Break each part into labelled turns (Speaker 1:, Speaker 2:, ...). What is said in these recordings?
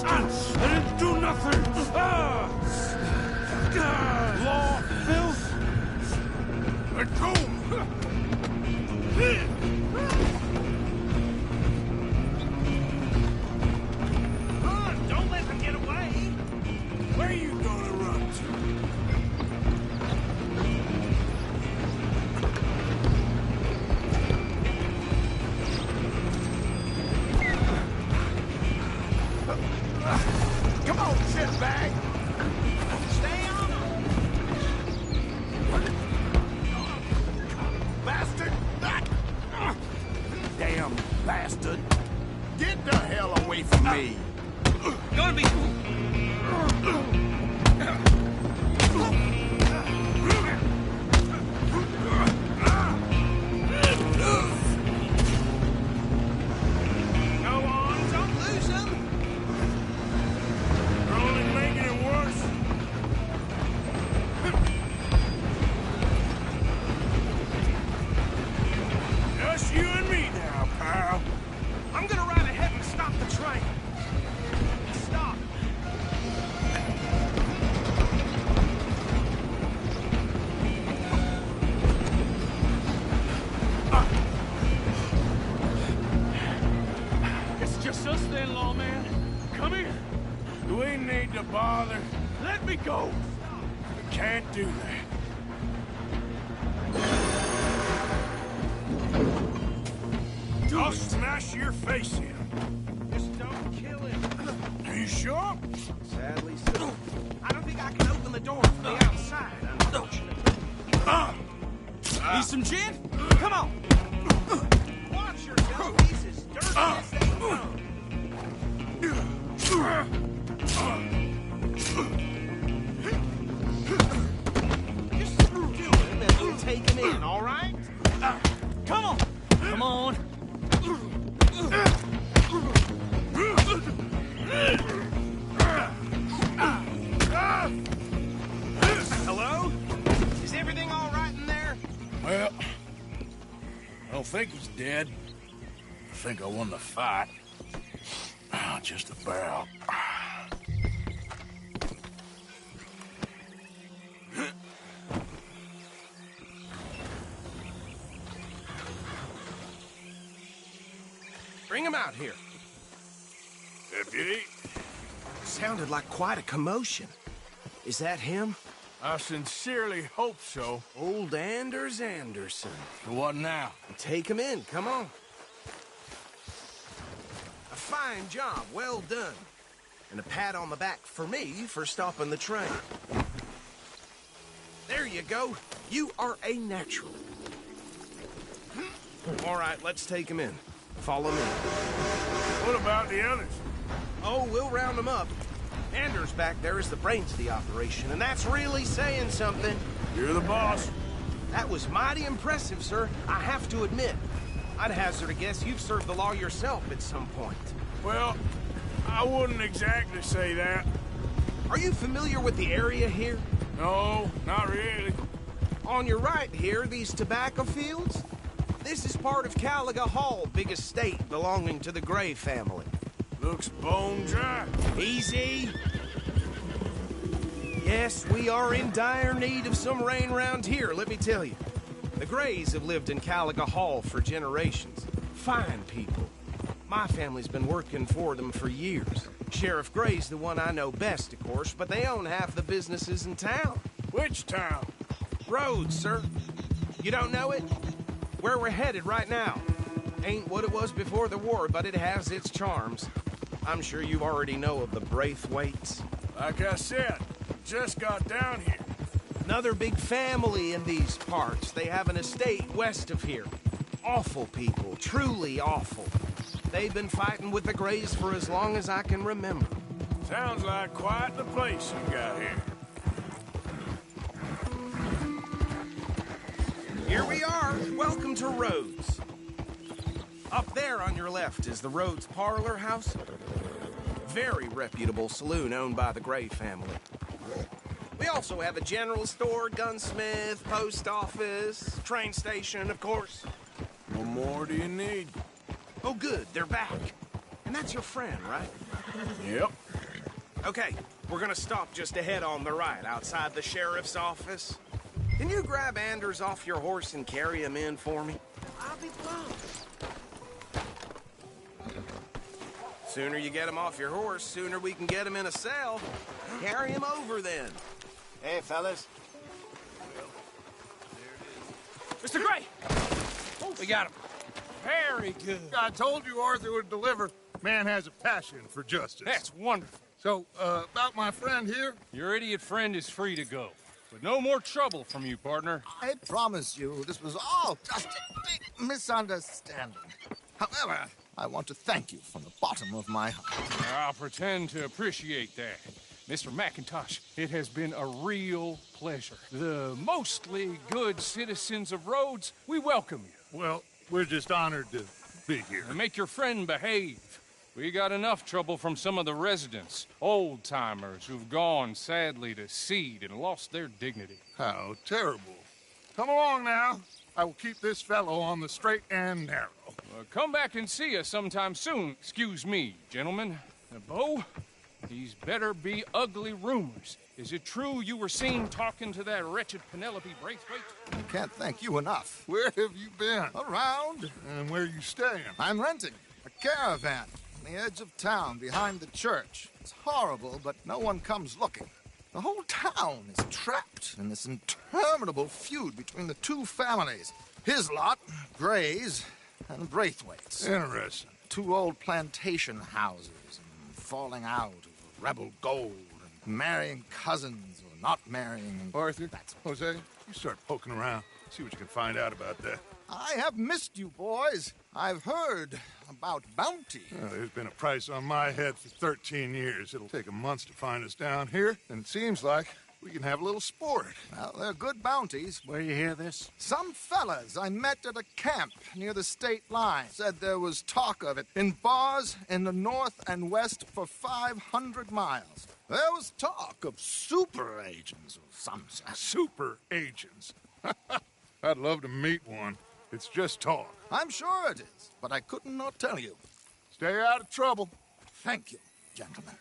Speaker 1: I didn't do nothing! Law, filth! Let go!
Speaker 2: Run! Don't let them get away!
Speaker 1: Where are you gonna run to? Come on, shitbag!
Speaker 2: Stay on them!
Speaker 1: Bastard! Damn bastard! Get the hell away from me!
Speaker 2: Gonna be... Go on, don't lose them!
Speaker 1: You're only making it worse. Just you and me now, pal.
Speaker 2: I'm gonna ride ahead and stop the train. Stop.
Speaker 1: It's just us then, lawman. Come here. We need to bother. Let me go. We can't do that. I'll smash your face in.
Speaker 2: Just don't kill him.
Speaker 1: Are you sure?
Speaker 2: Sadly so. I don't think I can open the door from the outside, unfortunately. Need some gin? Come on. Watch yourself. He's as dirty as they come. Just do him and we'll take him in, all right? Come on. Come on. Hello? Is everything all right in there?
Speaker 1: Well, I don't think he's dead. I think I won the fight. Just about.
Speaker 2: Bring him out here.
Speaker 1: Deputy,
Speaker 2: Sounded like quite a commotion. Is that him?
Speaker 1: I sincerely hope so.
Speaker 2: Old Anders Anderson.
Speaker 1: So what now?
Speaker 2: Take him in, come on. A fine job, well done. And a pat on the back for me for stopping the train. There you go. You are a natural. All right, let's take him in. Follow me.
Speaker 1: What about the others?
Speaker 2: Oh, we'll round them up. Anders back there is the brains of the operation, and that's really saying something.
Speaker 1: You're the boss.
Speaker 2: That was mighty impressive, sir. I have to admit. I'd hazard a guess you've served the law yourself at some point.
Speaker 1: Well, I wouldn't exactly say that.
Speaker 2: Are you familiar with the area here?
Speaker 1: No, not really.
Speaker 2: On your right here, these tobacco fields? This is part of Caliga Hall, big estate belonging to the Gray family.
Speaker 1: Looks bone dry.
Speaker 2: Easy. Yes, we are in dire need of some rain round here, let me tell you. The Grays have lived in Caliga Hall for generations. Fine people. My family's been working for them for years. Sheriff Gray's the one I know best, of course, but they own half the businesses in town.
Speaker 1: Which town?
Speaker 2: Rhodes, sir. You don't know it? Where we're headed right now. Ain't what it was before the war, but it has its charms. I'm sure you already know of the Braithwaites.
Speaker 1: Like I said, just got down here.
Speaker 2: Another big family in these parts. They have an estate west of here. Awful people, truly awful. They've been fighting with the Grays for as long as I can remember.
Speaker 1: Sounds like quite the place you got here.
Speaker 2: Here we are. Welcome to Rhodes. Up there on your left is the Rhodes Parlor House. Very reputable saloon owned by the Gray family. We also have a general store, gunsmith, post office, train station, of course.
Speaker 1: What more do you need?
Speaker 2: Oh, good, they're back. And that's your friend, right?
Speaker 1: Yep.
Speaker 2: Okay, we're gonna stop just ahead on the right, outside the sheriff's office. Can you grab Anders off your horse and carry him in for me?
Speaker 3: I'll be blown.
Speaker 2: Sooner you get him off your horse, sooner we can get him in a cell. Carry him over then.
Speaker 3: Hey, fellas.
Speaker 4: Mr. Gray! We got him. Very good.
Speaker 5: I told you Arthur would deliver. Man has a passion for justice.
Speaker 4: That's wonderful.
Speaker 5: So, about my friend here?
Speaker 4: Your idiot friend is free to go. But no more trouble from you, partner.
Speaker 6: I promise you, this was all just a big misunderstanding. However, I want to thank you from the bottom of my heart.
Speaker 4: I'll pretend to appreciate that. Mr. McIntosh, it has been a real pleasure. The mostly good citizens of Rhodes, we welcome you.
Speaker 5: Well, we're just honored to be here.
Speaker 4: And make your friend behave. We got enough trouble from some of the residents, old-timers who've gone, sadly, to seed and lost their dignity.
Speaker 5: How terrible. Come along now. I will keep this fellow on the straight and narrow.
Speaker 4: Come back and see us sometime soon. Excuse me, gentlemen. Bo, these better be ugly rumors. Is it true you were seen talking to that wretched Penelope Braithwaite?
Speaker 6: I can't thank you enough.
Speaker 5: Where have you been?
Speaker 6: Around.
Speaker 5: And where you staying?
Speaker 6: I'm renting a caravan on the edge of town behind the church. It's horrible, but no one comes looking. The whole town is trapped in this interminable feud between the two families. His lot, Gray's, and Braithwaite's.
Speaker 5: Interesting.
Speaker 6: Two old plantation houses, and falling out over rebel gold, and marrying cousins or not marrying.
Speaker 5: Arthur, Jose, you start poking around. See what you can find out about that.
Speaker 6: I have missed you, boys. I've heard about bounty.
Speaker 5: There's been a price on my head for 13 years. It'll take a month to find us down here, and it seems like we can have a little sport.
Speaker 6: Well, they're good bounties.
Speaker 1: Where you hear this?
Speaker 6: Some fellas I met at a camp near the state line said there was talk of it in bars in the north and west for 500 miles. There was talk of super agents of some sort.
Speaker 5: Super agents. I'd love to meet one. It's just talk.
Speaker 6: I'm sure it is, but I couldn't not tell you.
Speaker 5: Stay out of trouble.
Speaker 6: Thank you, gentlemen.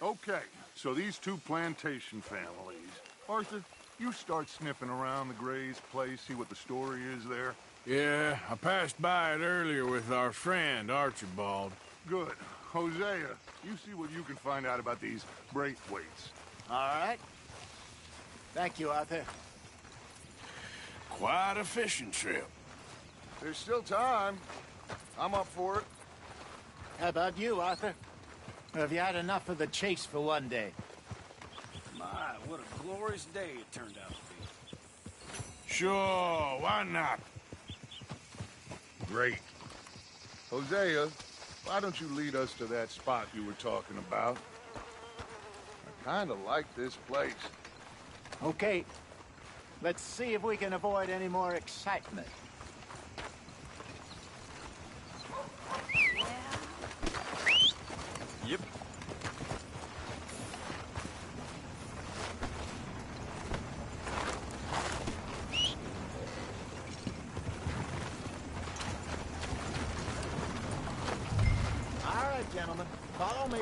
Speaker 5: Okay, so these two plantation families. Arthur, you start sniffing around the Gray's place, see what the story is there.
Speaker 1: Yeah, I passed by it earlier with our friend, Archibald.
Speaker 5: Good. Hosea, you see what you can find out about these Braithwaites.
Speaker 3: All right. Thank you, Arthur.
Speaker 1: Quite a fishing trip.
Speaker 5: There's still time. I'm up for it.
Speaker 3: How about you, Arthur? Or have you had enough of the chase for one day?
Speaker 7: My, what a glorious day it turned out to be.
Speaker 1: Sure, why not?
Speaker 5: Great. Hosea, why don't you lead us to that spot you were talking about? I kind of like this place.
Speaker 3: Okay. Let's see if we can avoid any more excitement.
Speaker 7: Yep.
Speaker 3: All right, gentlemen. Follow me.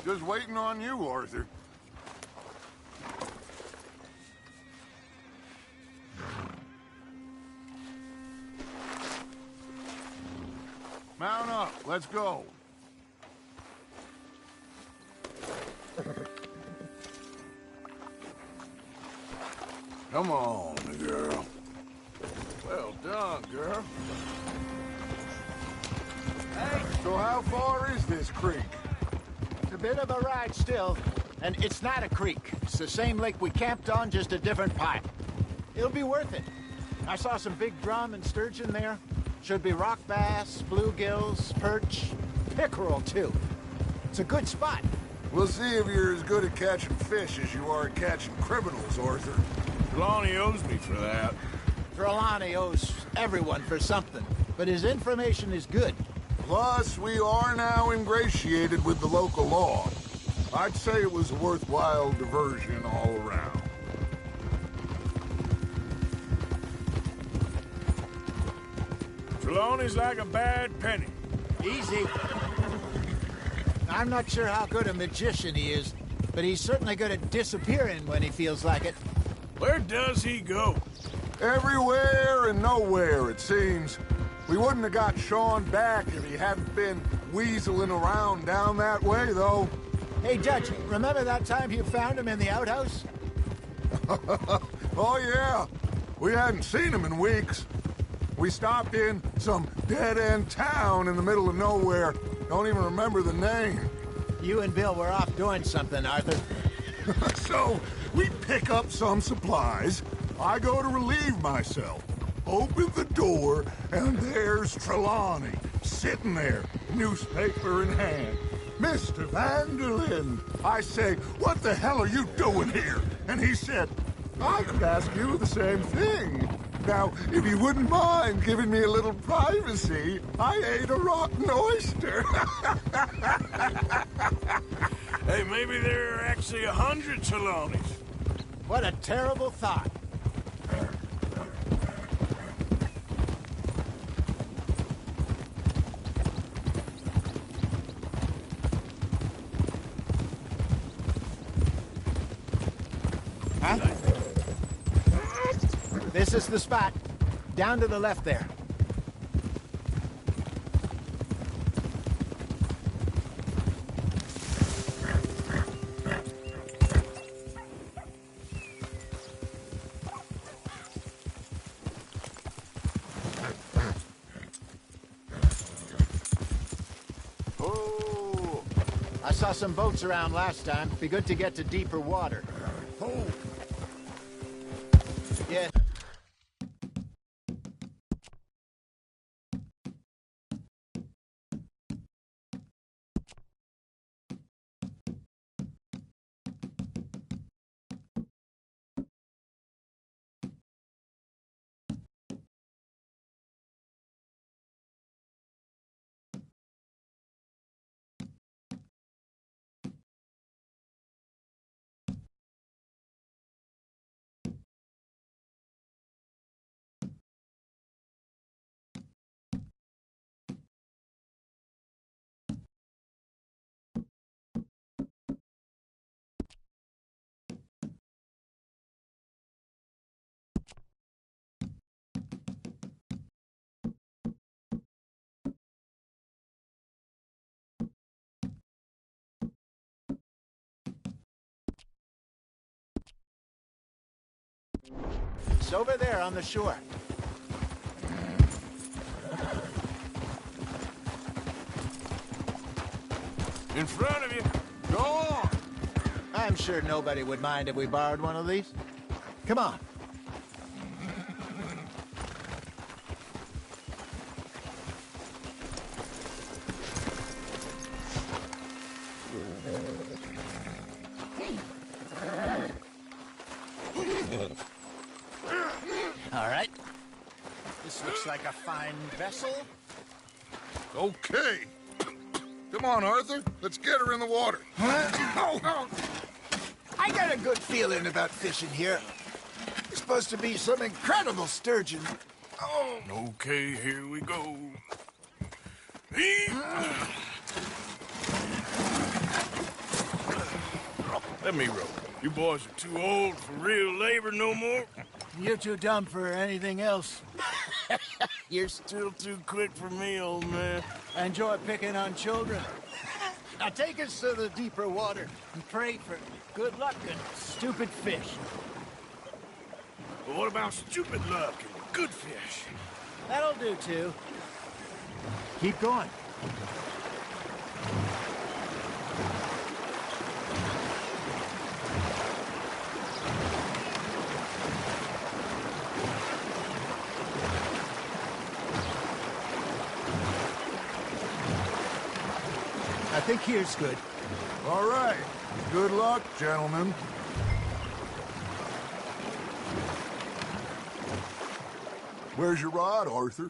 Speaker 5: Just waiting on you, Arthur. Mount up. Let's go.
Speaker 1: Come on, girl. Well done, girl.
Speaker 5: So how far is this creek?
Speaker 3: It's a bit of a ride still, and it's not a creek. It's the same lake we camped on, just a different pipe. It'll be worth it. I saw some big drum and sturgeon there. Should be rock bass, bluegills, perch, pickerel, too. It's a good spot.
Speaker 5: We'll see if you're as good at catching fish as you are at catching criminals, Arthur.
Speaker 1: Trelawney owes me for that.
Speaker 3: Trelawney owes everyone for something, but his information is good.
Speaker 5: Plus, we are now ingratiated with the local law. I'd say it was a worthwhile diversion all around.
Speaker 1: Trelawney's like a bad penny.
Speaker 3: Easy. I'm not sure how good a magician he is, but he's certainly good at disappearing when he feels like it.
Speaker 1: Where does he go?
Speaker 5: Everywhere and nowhere, it seems. We wouldn't have got Sean back if he hadn't been weaseling around down that way, though.
Speaker 3: Hey, Dutch, remember that time you found him in the outhouse?
Speaker 5: Oh, yeah. We hadn't seen him in weeks. We stopped in some dead-end town in the middle of nowhere. Don't even remember the name.
Speaker 3: You and Bill were off doing something, Arthur.
Speaker 5: So, we pick up some supplies. I go to relieve myself. Open the door, and there's Trelawney, sitting there, newspaper in hand. Mr. Van der Linde. I say, what the hell are you doing here? And he said, I could ask you the same thing. Now, if you wouldn't mind giving me a little privacy, I ate a rotten oyster.
Speaker 1: Hey, maybe there are actually 100 Trelawneys.
Speaker 3: What a terrible thought. Huh? This is the spot. Down to the left there. Oh! I saw some boats around last time. Be good to get to deeper water.
Speaker 5: Oh.
Speaker 3: Yeah. It's over there on the shore.
Speaker 1: In front of you. Go on.
Speaker 3: I'm sure nobody would mind if we borrowed one of these. Come on. All right. This looks like a fine vessel.
Speaker 5: Okay. Come on, Arthur. Let's get her in the water.
Speaker 3: Oh. I got a good feeling about fishing here. It's supposed to be some incredible sturgeon. Oh.
Speaker 1: Okay, here we go. Let me row. You boys are too old for real labor no more.
Speaker 3: You're too dumb for anything else.
Speaker 1: You're still too quick for me, old man.
Speaker 3: I enjoy picking on children. Now take us to the deeper water and pray for good luck and stupid fish.
Speaker 1: But what about stupid luck and good fish?
Speaker 3: That'll do, too. Keep going. I think here's good.
Speaker 5: All right. Good luck, gentlemen. Where's your rod, Arthur?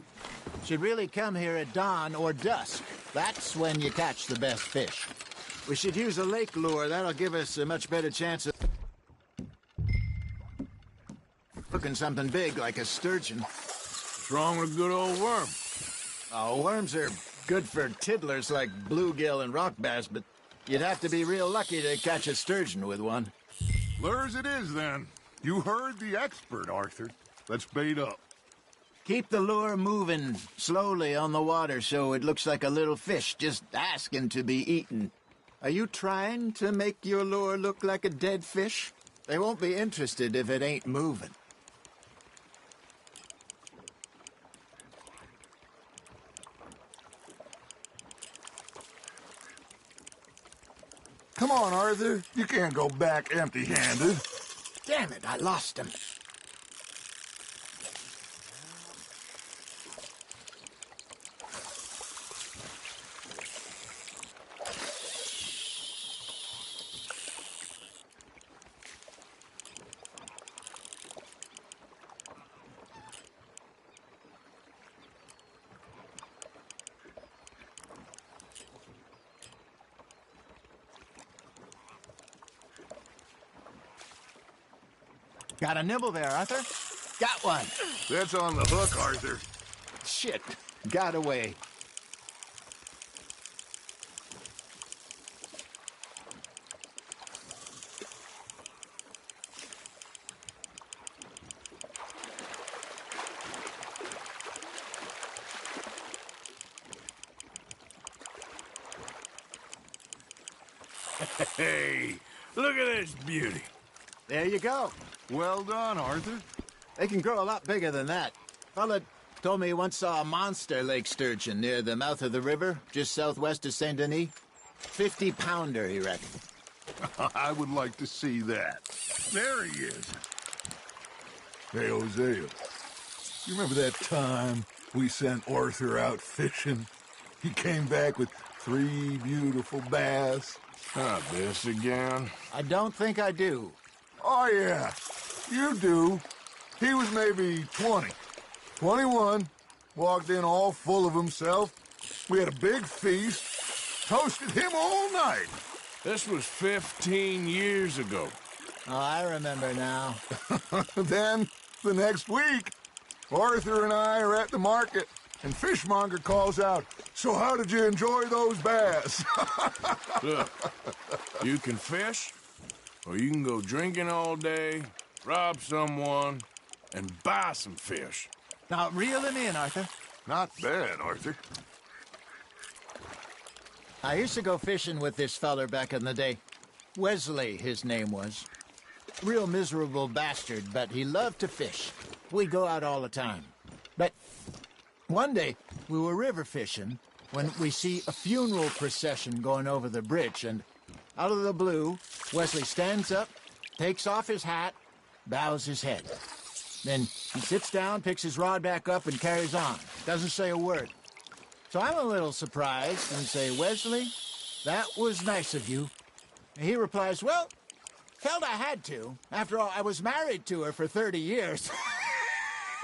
Speaker 3: Should really come here at dawn or dusk. That's when you catch the best fish. We should use a lake lure. That'll give us a much better chance of hooking something big like a sturgeon.
Speaker 1: What's wrong with a good old worm?
Speaker 3: Oh, worms are good for tiddlers like bluegill and rock bass, but you'd have to be real lucky to catch a sturgeon with one.
Speaker 5: Lures it is, then. You heard the expert, Arthur. Let's bait up.
Speaker 3: Keep the lure moving slowly on the water so it looks like a little fish just asking to be eaten. Are you trying to make your lure look like a dead fish? They won't be interested if it ain't moving.
Speaker 5: Come on, Arthur. You can't go back empty-handed.
Speaker 3: Damn it, I lost him. Got a nibble there, Arthur? Got one.
Speaker 5: That's on the hook, Arthur.
Speaker 3: Shit, got away.
Speaker 1: Hey, look at this beauty.
Speaker 3: There you go.
Speaker 5: Well done, Arthur.
Speaker 3: They can grow a lot bigger than that. Fella told me he once saw a monster lake sturgeon near the mouth of the river, just southwest of Saint Denis. 50-pounder, he reckoned.
Speaker 5: I would like to see that. There he is. Hey, Hosea. You remember that time we sent Arthur out fishing? He came back with 3 beautiful bass.
Speaker 1: Not this again.
Speaker 3: I don't think I do.
Speaker 5: Oh, yeah. You do. He was maybe 20. 21. Walked in all full of himself. We had a big feast. Toasted him all night.
Speaker 1: This was 15 years ago.
Speaker 3: Oh, I remember now.
Speaker 5: Then, the next week, Arthur and I are at the market, and Fishmonger calls out, "So how did you enjoy those bass?"
Speaker 1: Look, you can fish, or you can go drinking all day, rob someone, and buy some fish.
Speaker 3: Now, reel him in, Arthur.
Speaker 5: Not bad, Arthur.
Speaker 3: I used to go fishing with this feller back in the day. Wesley, his name was. Real miserable bastard, but he loved to fish. We'd go out all the time. But one day, we were river fishing when we see a funeral procession going over the bridge, and out of the blue, Wesley stands up, takes off his hat, bows his head. Then he sits down, picks his rod back up, and carries on. Doesn't say a word. So I'm a little surprised and say, "Wesley, that was nice of you." And he replies, "Well, felt I had to. After all, I was married to her for 30 years.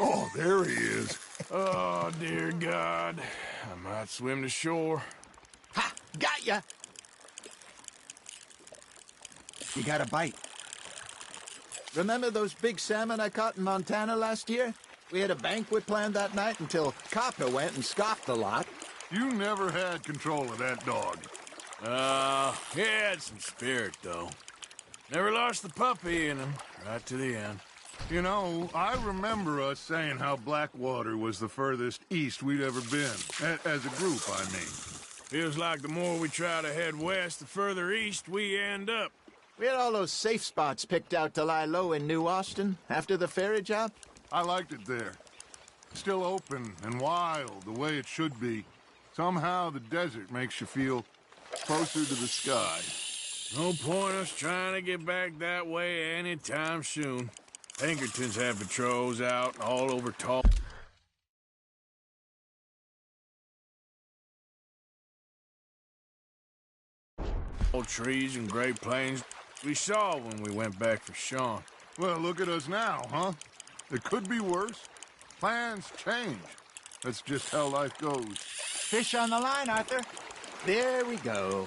Speaker 5: Oh, there he is.
Speaker 1: Oh, dear God. I might swim to shore.
Speaker 3: Ha! Got ya! You got a bite. Remember those big salmon I caught in Montana last year? We had a banquet planned that night until Copper went and scoffed a lot.
Speaker 5: You never had control of that dog.
Speaker 1: He had some spirit, though. Never lost the puppy in him, right to the end.
Speaker 5: You know, I remember us saying how Blackwater was the furthest east we'd ever been. As a group, I mean.
Speaker 1: Feels like the more we try to head west, the further east we end up.
Speaker 3: We had all those safe spots picked out to lie low in New Austin after the ferry job.
Speaker 5: I liked it there. Still open and wild, the way it should be. Somehow the desert makes you feel closer to the sky.
Speaker 1: No point us trying to get back that way anytime soon. Pinkertons have patrols out all over tall trees and Great Plains we saw when we went back for Sean.
Speaker 5: Well, look at us now, huh? It could be worse. Plans change. That's just how life goes.
Speaker 3: Fish on the line, Arthur. There we go.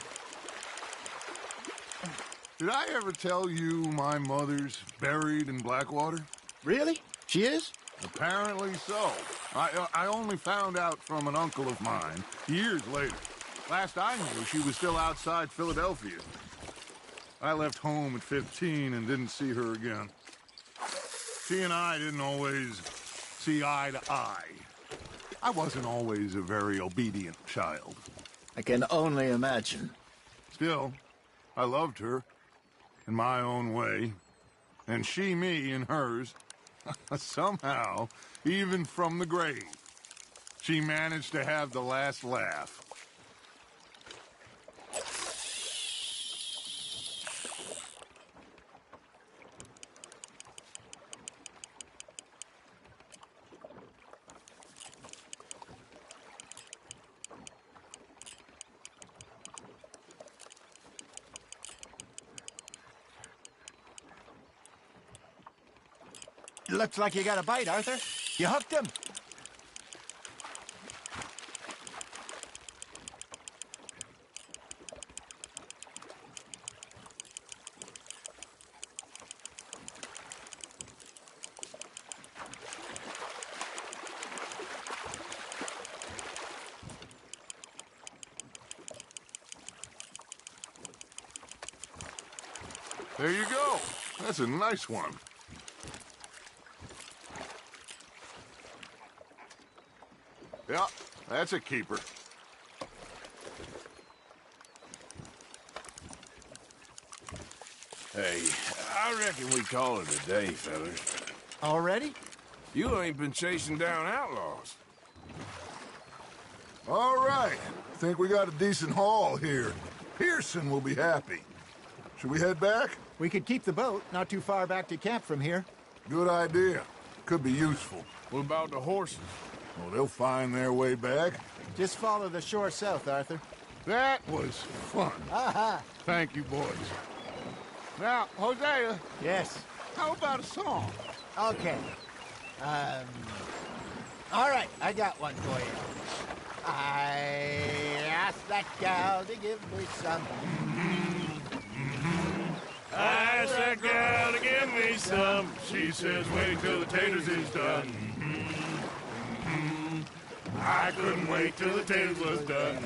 Speaker 5: Did I ever tell you my mother's buried in Blackwater?
Speaker 3: Really? She is?
Speaker 5: Apparently so. I only found out from an uncle of mine years later. Last I knew, she was still outside Philadelphia. I left home at 15 and didn't see her again. She and I didn't always see eye to eye. I wasn't always a very obedient child.
Speaker 3: I can only imagine.
Speaker 5: Still, I loved her in my own way, and she me in hers. Somehow, even from the grave, she managed to have the last laugh.
Speaker 3: Looks like you got a bite, Arthur. You hooked him.
Speaker 5: There you go. That's a nice one. Yeah, that's a keeper.
Speaker 1: Hey, I reckon we call it a day, fellas.
Speaker 3: Already?
Speaker 1: You ain't been chasing down outlaws.
Speaker 5: All right. Think we got a decent haul here. Pearson will be happy. Should we head back?
Speaker 3: We could keep the boat not too far back to camp from here.
Speaker 5: Good idea. Could be useful.
Speaker 1: What about the horses?
Speaker 5: Well, they'll find their way back.
Speaker 3: Just follow the shore south, Arthur.
Speaker 5: That was fun.
Speaker 3: Aha!
Speaker 5: Thank you, boys. Now, Hosea,
Speaker 3: Yes.
Speaker 5: how about a song?
Speaker 3: Okay. All right, I got one for you. I asked that gal to give me some.
Speaker 1: I asked that gal to give me some. She says, wait till the taters is done. I couldn't wait till the taters was done.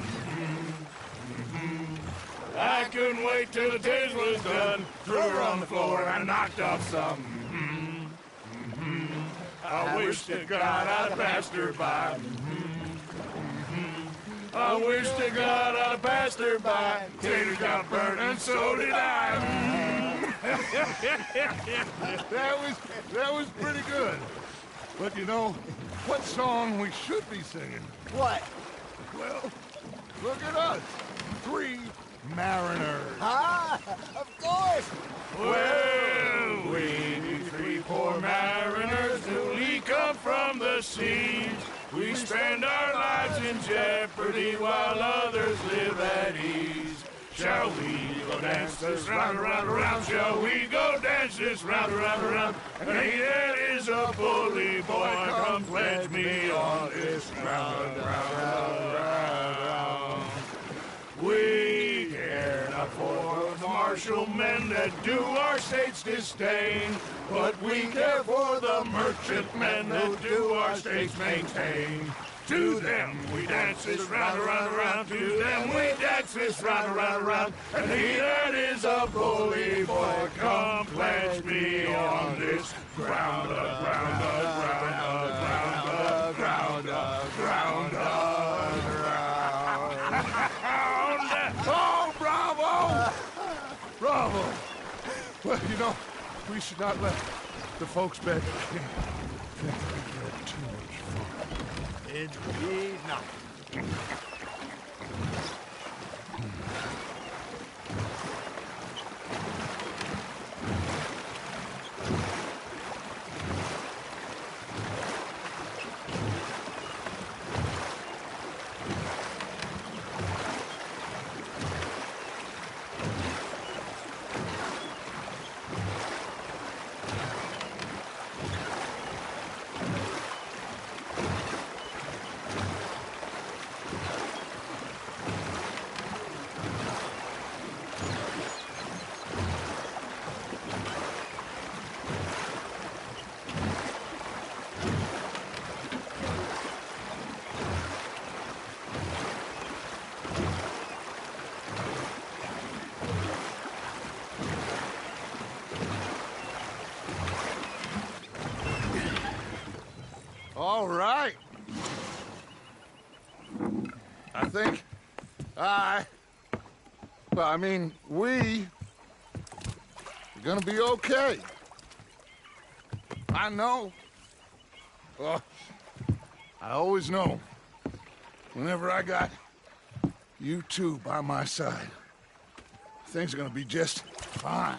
Speaker 1: I couldn't wait till the taters was done. Threw her on the floor and I knocked off some. I wish to God I'd passed her by. I wish to God I'd passed her by. Taters got burnt and so did I.
Speaker 5: That was pretty good. But you know, what song we should be singing?
Speaker 3: What?
Speaker 5: Well, look at us. 3 mariners.
Speaker 3: Ah, of course.
Speaker 1: Well, we be 3 poor mariners newly come from the seas. We spend our lives in jeopardy while others live at ease. Shall we go dance this round, around, around? Shall we go dance this round, around, around? And he that is a bully boy, come pledge me on this round, round, round. We care not for the martial men that do our state's disdain, but we care for the merchant men that do our state's maintain. To them we dance this round, around, around. To them we dance this round, around, around. And he that is a bully boy, come pledge me on this ground, ground, ground, ground, ground, ground, ground. Oh, bravo! Bravo!
Speaker 5: Well, you know, we should not let the folks back at camp think we had too much fun.
Speaker 3: Indeed not.
Speaker 5: All right. I think we are gonna be okay. I know. Well, I always know. Whenever I got you two by my side, things are gonna be just fine.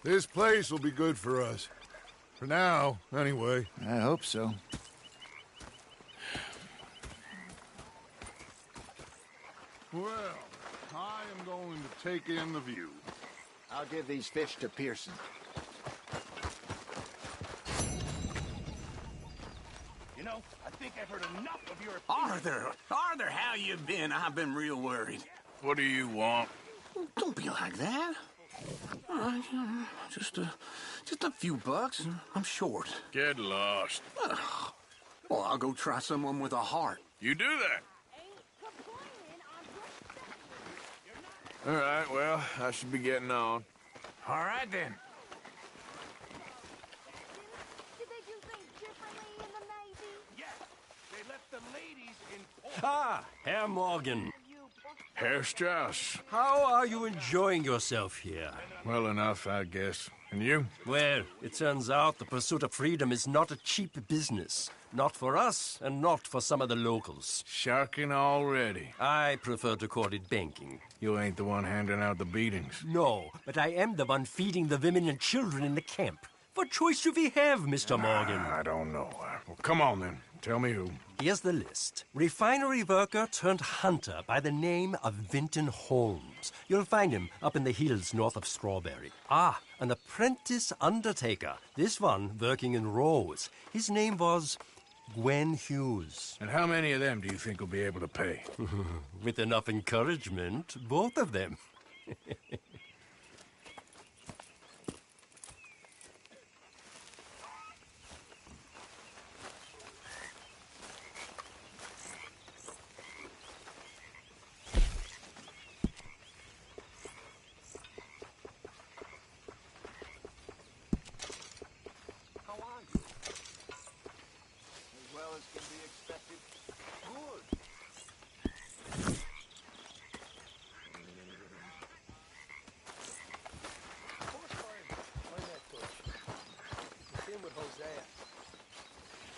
Speaker 5: This place will be good for us. For now, anyway.
Speaker 3: I hope so.
Speaker 5: Well, I am going to take in the view.
Speaker 3: I'll give these fish to Pearson.
Speaker 1: You know, I think I've heard enough of your...
Speaker 7: Arthur, how you been? I've been real worried.
Speaker 1: What do you want?
Speaker 7: Don't be like that. Just a few bucks. I'm short.
Speaker 1: Get lost.
Speaker 7: Well, I'll go try someone with a heart.
Speaker 1: You do that. All right, well, I should be getting on.
Speaker 2: All right, then.
Speaker 8: Did they do things differently in the Navy?
Speaker 1: Yes, they left the ladies in port.
Speaker 9: Ah, Herr Morgan.
Speaker 1: Herr Strauss.
Speaker 9: How are you enjoying yourself here?
Speaker 1: Well enough, I guess. And you?
Speaker 9: Well, it turns out the pursuit of freedom is not a cheap business. Not for us, and not for some of the locals.
Speaker 1: Sharking already.
Speaker 9: I prefer to call it banking.
Speaker 1: You ain't the one handing out the beatings.
Speaker 9: No, but I am the one feeding the women and children in the camp. What choice do we have, Mr. Morgan?
Speaker 1: I don't know. Well, come on, then. Tell me who.
Speaker 9: Here's the list. Refinery worker turned hunter by the name of Vinton Holmes. You'll find him up in the hills north of Strawberry. Ah, an apprentice undertaker. This one working in Rose. His name was Gwen Hughes.
Speaker 1: And how many of them do you think will be able to pay?
Speaker 9: With enough encouragement, both of them.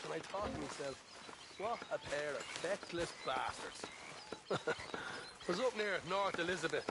Speaker 10: And I thought to myself, what a pair of feckless bastards. Was up near North Elizabeth,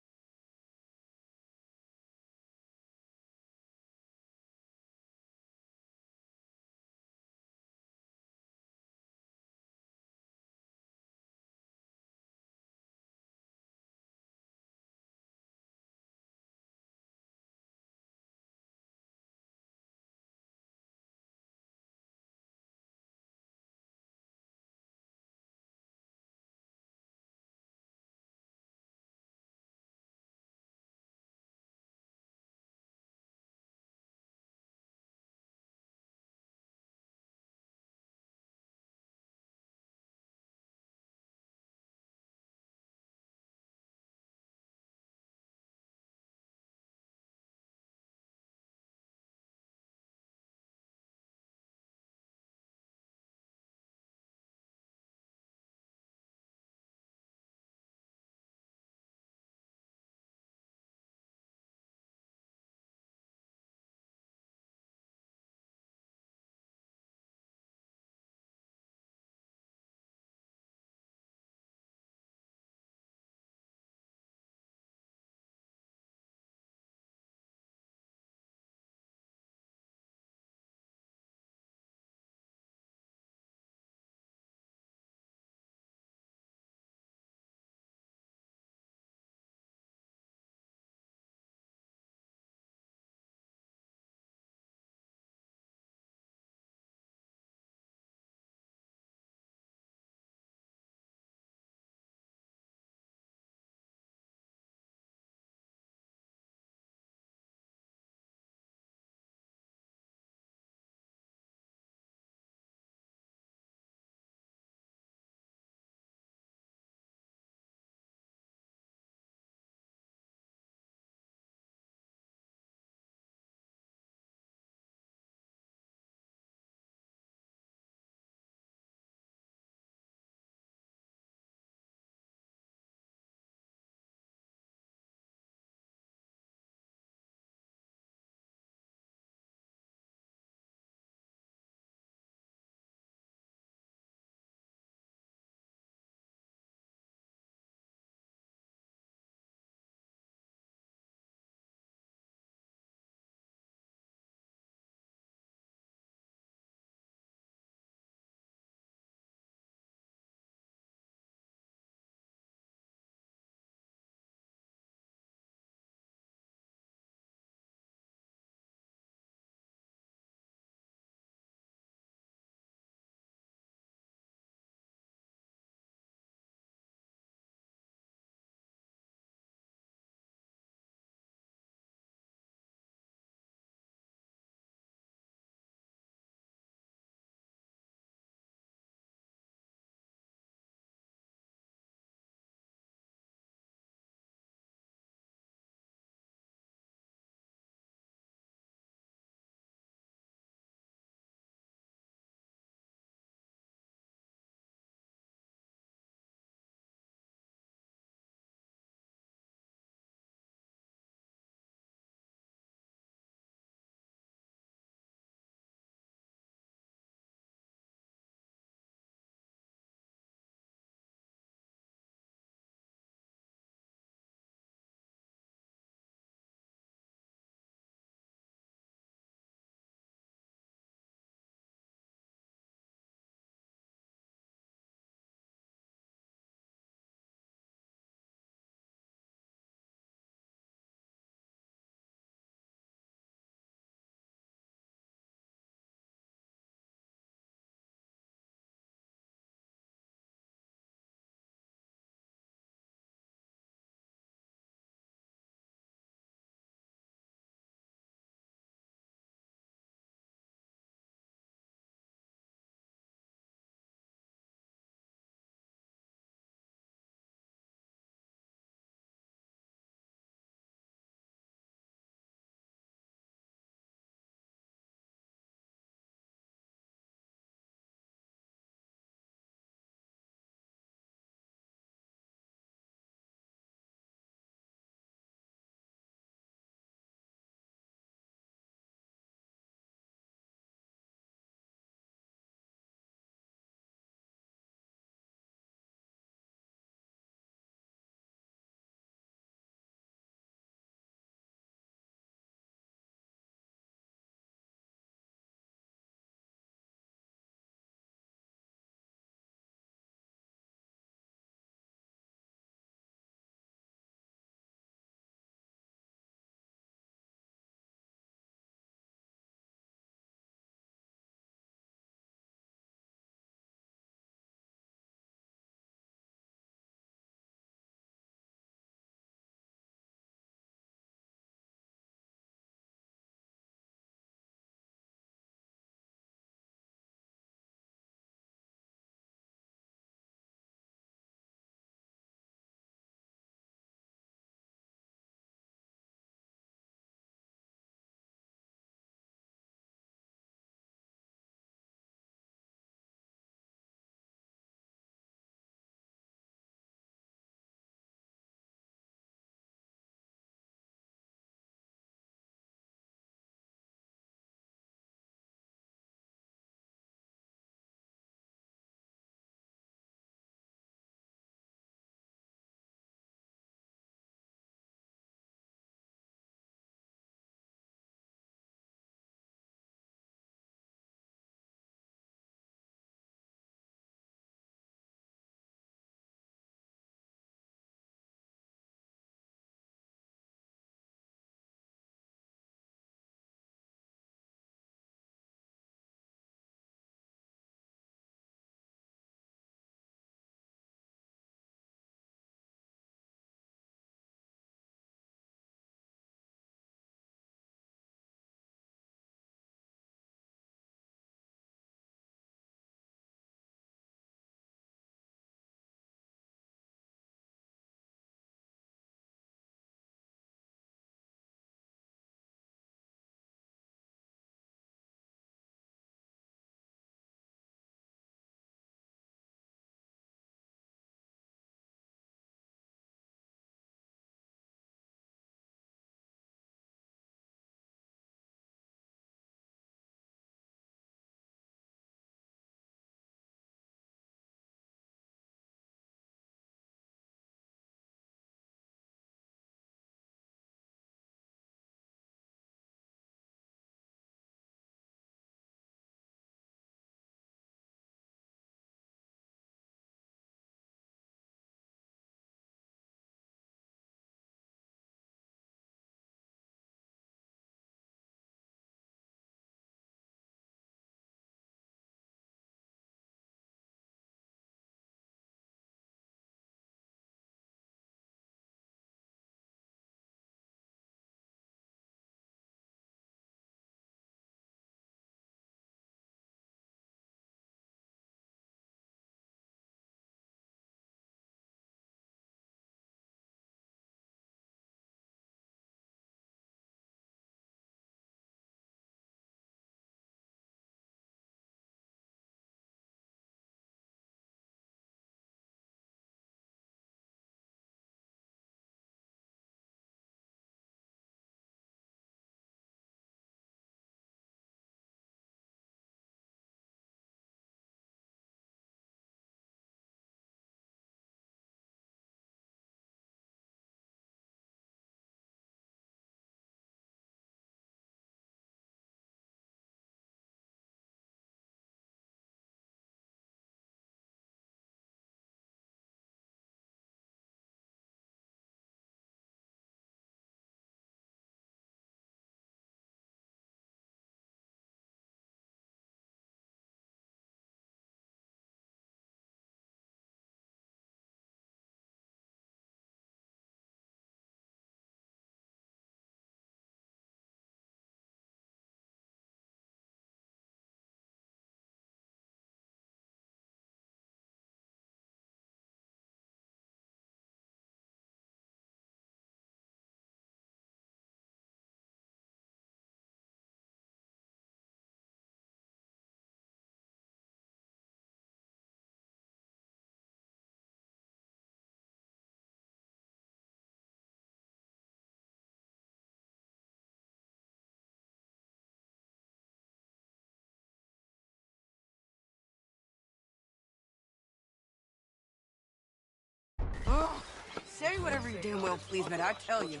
Speaker 11: whatever you damn well please, man, I tell you.